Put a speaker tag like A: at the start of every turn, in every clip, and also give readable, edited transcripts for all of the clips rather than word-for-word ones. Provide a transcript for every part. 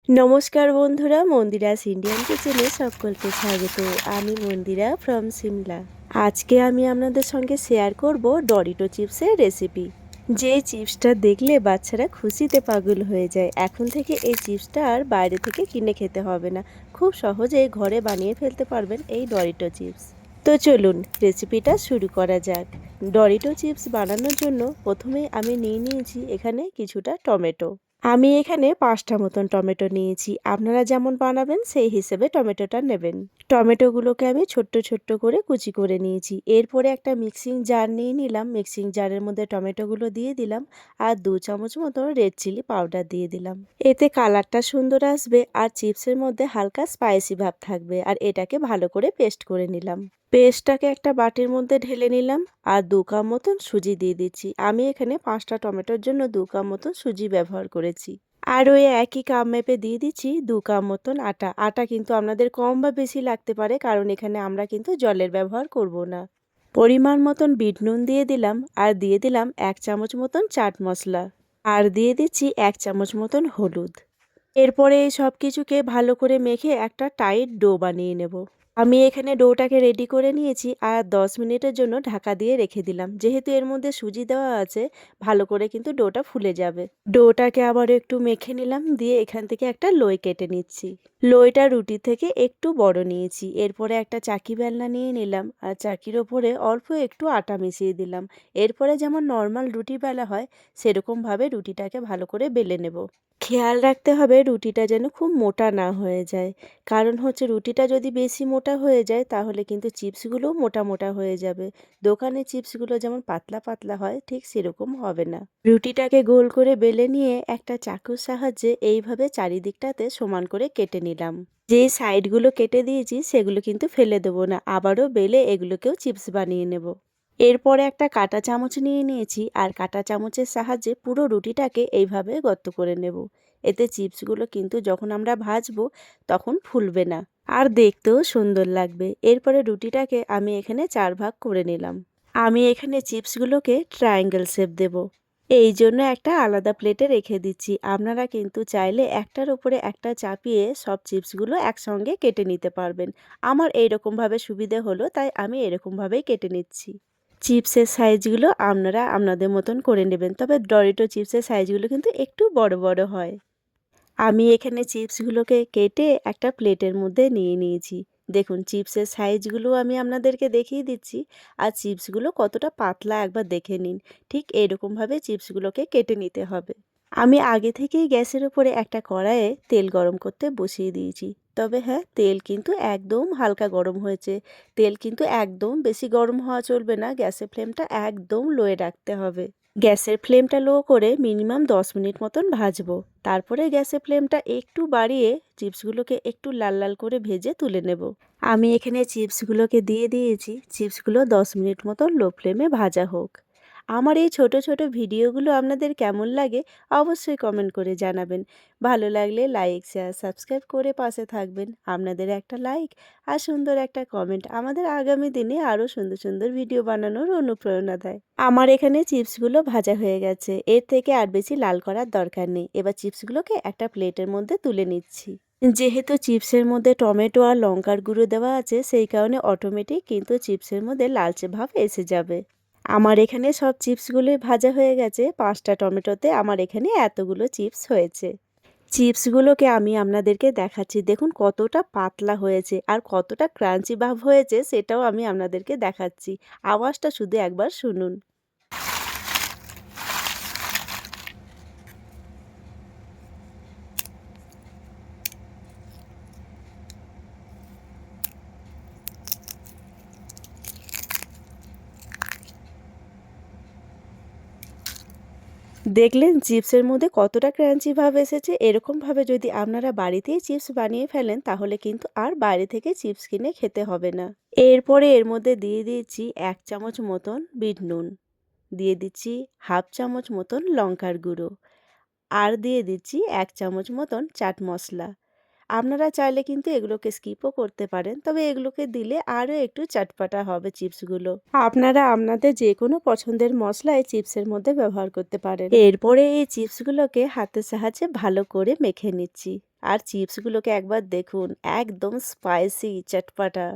A: নমস্কার বন্ধুরা, মন্দিরাস ইন্ডিয়ান কিচেনে সকলকে স্বাগত। আমি মন্দিরা ফ্রম সিমলা। আজকে আমি আপনাদের সঙ্গে শেয়ার করব ডরিটো চিপসের রেসিপি। যে চিপসটা দেখলে বাচ্চারা খুশিতে পাগল হয়ে যায়। এখন থেকে এই চিপসটা আর বাইরে থেকে কিনে খেতে হবে না, খুব সহজেই ঘরে বানিয়ে ফেলতে পারবেন এই ডরিটো চিপস। তো চলুন রেসিপিটা শুরু করা যাক। ডরিটো চিপস বানানোর জন্য প্রথমে আমি নিয়েছি এখানে কিছুটা টমেটো। আমি এখানে 5টা মতন টমেটো নিয়েছি। আপনারা যেমন বানাবেন সেই হিসেবে টমেটোটা নেবেন। টমেটোগুলোকে আমি ছোট্ট ছোট্ট করে কুচি করে নিয়েছি। এরপরে একটা মিক্সিং জার নিয়ে নিলাম। মিক্সিং জারের মধ্যে টমেটোগুলো দিয়ে দিলাম আর 2 চামচ মতো রেড চিলি পাউডার দিয়ে দিলাম। এতে কালারটা সুন্দর আসবে আর চিপসের মধ্যে হালকা স্পাইসি ভাব থাকবে। আর এটাকে ভালো করে পেস্ট করে নিলাম। পেস্টটাকে একটা বাটির মধ্যে ঢেলে নিলাম আর 2 কাপ মতন সুজি দিয়ে দিচ্ছি। আমি এখানে 5টা টমেটোর জন্য 2 কাপ মতন সুজি ব্যবহার করেছি। আর ওই একই কাপ মেপে দিয়ে দিচ্ছি 2 কাপ মতন আটা। আটা কিন্তু আপনাদের কম বা বেশি লাগতে পারে, কারণ এখানে আমরা কিন্তু জলের ব্যবহার করব না। পরিমাণ মতন বিট নুন দিয়ে দিলাম আর দিয়ে দিলাম 1 চামচ মতন চাট মশলা আর দিয়ে দিচ্ছি 1 চামচ মতন হলুদ। এরপরে এই সব কিছুকে ভালো করে মেখে একটা টাইট ডো বানিয়ে নেব। আমি এখানে ডোটাকে রেডি করে নিয়েছি আর 10 মিনিটের জন্য ঢাকা দিয়ে রেখে দিলাম। যেহেতু এর মধ্যে সুজি দেওয়া আছে, ভালো করে কিন্তু ডোটা ফুলে যাবে। ডোটাকে আবার একটু মেখে নিলাম, দিয়ে এখান থেকে একটা লই কেটে নিচ্ছি। লইটা রুটি থেকে একটু বড় নিয়েছি। এরপরে একটা চাকি বেলনা নিয়ে নিলাম আর চাকির ওপরে অল্প একটু আটা মিশিয়ে দিলাম। এরপরে যেমন নর্মাল রুটি বেলা হয় সেরকমভাবে রুটিটাকে ভালো করে বেলে নেব। খেয়াল রাখতে হবে রুটিটা যেন খুব মোটা না হয়ে যায়, কারণ হচ্ছে রুটিটা যদি বেশি মোটা হয়ে যায় তাহলে কিন্তু চিপসগুলোও মোটা মোটা হয়ে যাবে। দোকানের চিপসগুলো যেমন পাতলা পাতলা হয় ঠিক সেরকম হবে না। রুটিটাকে গোল করে বেলে নিয়ে একটা চাকুর সাহায্যে এইভাবে চারিদিকটাতে সমান করে কেটে নিলাম। যে সাইডগুলো কেটে দিয়েছি সেগুলো কিন্তু ফেলে দেবো না, আবারও বেলে এগুলোকেও চিপস বানিয়ে নেব। এরপরে একটা কাঁটা চামচ নিয়ে নিয়েছি আর কাঁটা চামচের সাহায্যে পুরো রুটিটাকে এইভাবে গর্ত করে নেব। এতে চিপসগুলো কিন্তু যখন আমরা ভাজবো তখন ফুলবে না আর দেখতেও সুন্দর লাগবে। এরপরে রুটিটাকে আমি এখানে 4 ভাগ করে নিলাম। আমি এখানে চিপসগুলোকে ট্রায়াঙ্গেল শেপ দেব, এই জন্য একটা আলাদা প্লেটে রেখে দিচ্ছি। আপনারা কিন্তু চাইলে একটার উপরে একটা চাপিয়ে সব চিপসগুলো একসঙ্গে কেটে নিতে পারবেন। আমার এইরকমভাবে সুবিধে হলো তাই আমি এরকমভাবেই কেটে নিচ্ছি। চিপসের সাইজগুলো আপনারা আপনাদের মতন করে নেবেন, তবে ডরিটো চিপসের সাইজগুলো কিন্তু একটু বড় বড় হয়। আমি এখানে চিপসগুলোকে কেটে একটা প্লেটের মধ্যে নিয়ে নিয়েছি। দেখুন চিপসের সাইজগুলো আমি আপনাদেরকে দেখিয়ে দিচ্ছি আর চিপসগুলো কতটা পাতলা একবার দেখে নিন। ঠিক এরকমভাবে চিপসগুলোকে কেটে নিতে হবে। আমি আগে থেকেই গ্যাসের উপরে একটা কড়াইয়ে তেল গরম করতে বসিয়ে দিয়েছি। তবে হ্যাঁ, তেল কিন্তু একদম হালকা গরম হয়েছে। তেল কিন্তু একদম বেশি গরম হওয়া চলবে না, গ্যাসের ফ্লেমটা একদম লোয়ে রাখতে হবে। গ্যাসের ফ্লেমটা লো করে মিনিমাম 10 মিনিট মতন ভাজবো। তারপরে গ্যাসের ফ্লেমটা একটু বাড়িয়ে চিপসগুলোকে একটু লাল লাল করে ভেজে তুলে নেব। আমি এখানে চিপসগুলোকে দিয়ে দিয়েছি। চিপসগুলো 10 মিনিট মতন লো ফ্লেমে ভাজা হোক। আমার এই ছোট ছোট ভিডিওগুলো আপনাদের কেমন লাগে অবশ্যই কমেন্ট করে জানাবেন। ভালো লাগলে লাইক শেয়ার সাবস্ক্রাইব করে পাশে থাকবেন। আপনাদের একটা লাইক আর সুন্দর একটা কমেন্ট আমাদের আগামী দিনে আরও সুন্দর সুন্দর ভিডিও বানানোর অনুপ্রেরণা দেয়। আমার এখানে চিপসগুলো ভাজা হয়ে গেছে, এর থেকে আর বেশি লাল করার দরকার নেই। এবার চিপসগুলোকে একটা প্লেটের মধ্যে তুলে নিচ্ছি। যেহেতু চিপসের মধ্যে টমেটো আর লঙ্কার গুঁড়ো দেওয়া আছে, সেই কারণে অটোমেটিক কিন্তু চিপসের মধ্যে লালচে ভাব এসে যাবে। আমার এখানে সব চিপসগুলোই ভাজা হয়ে গেছে। 5টা টমেটোতে আমার এখানে এতগুলো চিপস হয়েছে। চিপসগুলোকে আমি আপনাদেরকে দেখাচ্ছি, দেখুন কতটা পাতলা হয়েছে আর কতটা ক্রাঞ্চি ভাব হয়েছে সেটাও আমি আপনাদেরকে দেখাচ্ছি। আওয়াজটা শুধু একবার শুনুন। দেখলেন চিপসের মধ্যে কতটা ক্রাঞ্চি ভাব এসেছে। এরকমভাবে যদি আপনারা বাড়িতেই চিপস বানিয়ে ফেলেন তাহলে কিন্তু আর বাইরে থেকে চিপস কিনে খেতে হবে না। এরপরে এর মধ্যে দিয়ে দিচ্ছি 1 চামচ মতন বিট নুন, দিয়ে দিচ্ছি হাফ চামচ মতন লঙ্কার গুঁড়ো আর দিয়ে দিচ্ছি 1 চামচ মতন চাট মশলা। আপনারা চাইলে কিন্তু এগুলোকে স্কিপও করতে পারেন, তবে এগুলোকে দিলে আরও একটু চটপাটা হবে চিপসগুলো। আপনারা আপনাদের যে কোনো পছন্দের মশলা এই চিপসের মধ্যে ব্যবহার করতে পারেন। এরপরে এই চিপসগুলোকে হাতের সাহায্যে ভালো করে মেখে নিচ্ছি। আর চিপসগুলোকে একবার দেখুন, একদম স্পাইসি চটপাটা।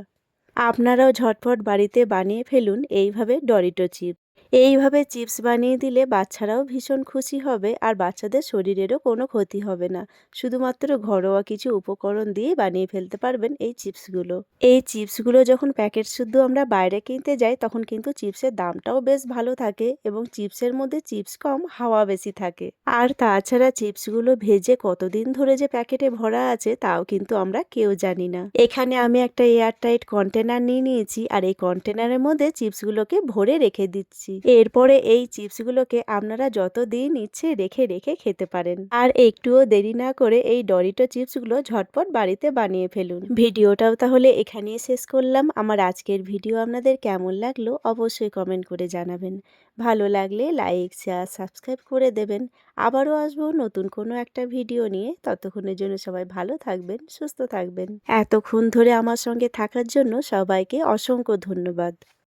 A: আপনারাও ঝটপট বাড়িতে বানিয়ে ফেলুন এইভাবে ডরিটো চিপস। এইভাবে চিপস বানিয়ে দিলে বাচ্চারাও ভীষণ খুশি হবে আর বাচ্চাদের শরীরেরও কোনো ক্ষতি হবে না। শুধুমাত্র ঘরোয়া কিছু উপকরণ দিয়ে বানিয়ে ফেলতে পারবেন এই চিপসগুলো। এই চিপসগুলো যখন প্যাকেট শুদ্ধ আমরা বাইরে কিনতে যাই তখন কিন্তু চিপসের দামটাও বেশ ভালো থাকে এবং চিপসের মধ্যে চিপস কম, হাওয়া বেশি থাকে। আর তাছাড়া চিপসগুলো ভেজে কতদিন ধরে যে প্যাকেটে ভরা আছে তাও কিন্তু আমরা কেউ জানি না। এখানে আমি একটা এয়ারটাইট কন্টেনার নিয়ে নিয়েছি আর এই কন্টেনারের মধ্যে চিপসগুলোকে ভরে রেখে দিচ্ছি। এরপরে এই চিপসগুলোকে আপনারা যতদিন ইচ্ছে রেখে রেখে খেতে পারেন। আর একটুও দেরি না করে এই ডরিটো চিপসগুলো ঝটপট বাড়িতে বানিয়ে ফেলুন। ভিডিওটাও তাহলে এখানেই শেষ করলাম। আমার আজকের ভিডিও আপনাদের কেমন লাগলো অবশ্যই কমেন্ট করে জানাবেন। ভালো লাগলে লাইক, শেয়ার, সাবস্ক্রাইব করে দেবেন। আবারও আসবো নতুন কোনো একটা ভিডিও নিয়ে। ততক্ষণের জন্য সবাই ভালো থাকবেন, সুস্থ থাকবেন। এতক্ষণ ধরে আমার সঙ্গে থাকার জন্য সবাইকে অসংখ্য ধন্যবাদ।